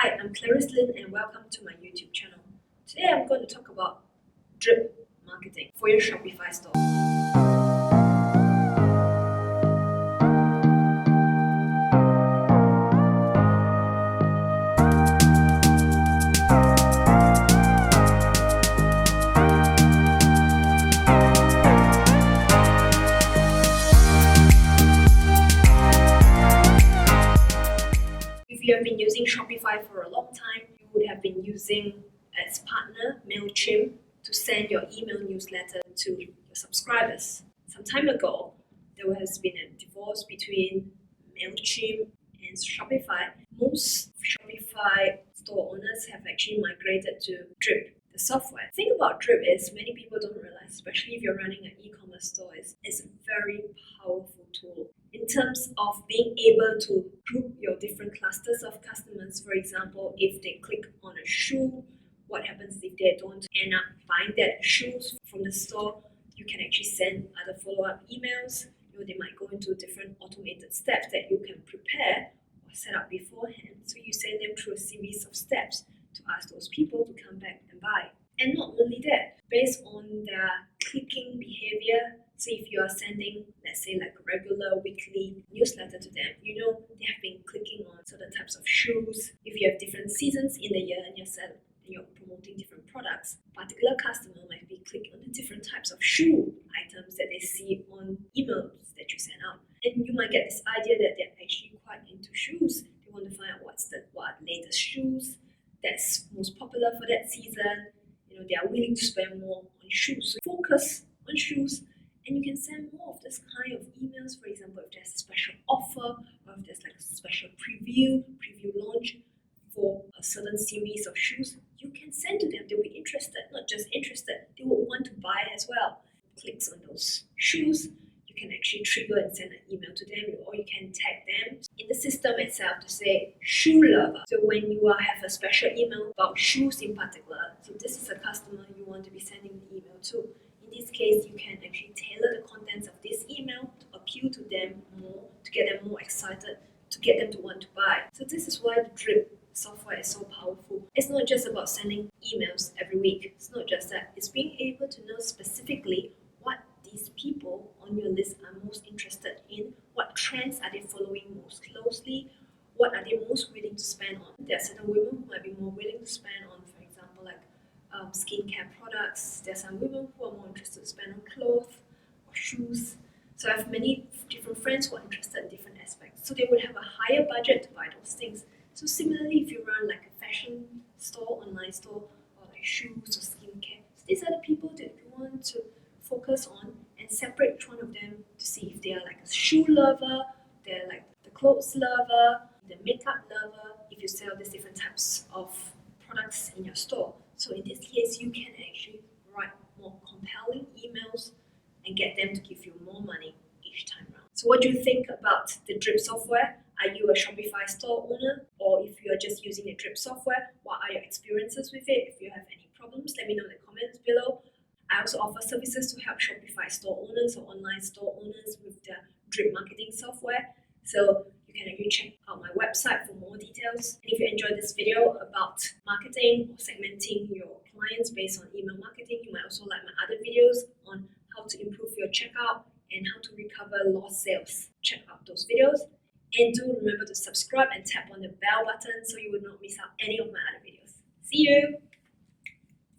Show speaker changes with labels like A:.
A: Hi, I'm Clarice Lin and welcome to my YouTube channel. Today I'm going to talk about drip marketing for your Shopify store. If you have been using Shopify for a long time, you would have been using as partner MailChimp to send your email newsletter to your subscribers. Some time ago, there has been a divorce between MailChimp and Shopify. Most Shopify store owners have actually migrated to Drip, the software. The thing about Drip is many people don't realize, especially if you're running an e-commerce store, it's a very powerful tool in terms of being able to group your different clusters of customers. For example, if they click on a shoe, what happens if they don't end up buying that shoes from the store? You can actually send other follow-up emails. They might go into different automated steps that you can prepare or set up beforehand. So you send them through a series of steps to ask those people to come back and buy. And not only that, based on their clicking behavior, so if you are sending, let's say, like a regular weekly newsletter to them, they have been clicking on certain types of shoes. If you have different seasons in the year and you're promoting different products, a particular customer might be clicking on the different types of shoe items that they see on emails that you send out. And you might get this idea that they're actually quite into shoes. They want to find out what latest shoes that's most popular for that season. They are willing to spend more on shoes. So focus on shoes, and you can send more of this kind of emails. For example, if there's a special offer, or if there's like a special preview launch for a certain series of shoes, you can send to them. They'll be interested, not just interested, they will want to buy as well. Clicks on those shoes, you can actually trigger and send an email to them, or you can tag them in the system itself to say shoe lover. So when you have a special email about shoes in particular, so this is a customer you want to be sending the email to. In this case, you can actually tailor the contents of this email to appeal to them more, to get them more excited, to get them to want to buy. So this is why the Drip software is so powerful. It's not just about sending emails every week. It's not just that. It's being able to know specifically what these people on your list are most interested in, what trends are they following most closely, what are they most willing to spend on. There are certain women who might be more willing to spend on, for example, like skincare products. There are some women who are more interested to spend on clothes or shoes. So I have many different friends who are interested in different aspects. So they would have a higher budget to buy those things. So similarly, if you run like a fashion store, online store, or like shoes or skincare, so these are the people that you want to focus on and separate each one of them to see if they are like a shoe lover, they're like the clothes lover, the makeup lover, if you sell these different types of products in your store. So in this case, you can actually write more compelling emails and get them to give you more money each time around. So what do you think about the Drip software? Are you a Shopify store owner? Or if you are just using the Drip software, what are your experiences with it? If you have any problems, let me know in the comments below. I also offer services to help Shopify store owners or online store owners with their Drip marketing software. So you can actually check out my website for more details. And if you enjoyed this video about marketing or segmenting your clients based on email marketing, you might also like my other videos on how to improve your checkout and how to recover lost sales. Check out those videos. And do remember to subscribe and tap on the bell button so you will not miss out any of my other videos. See you!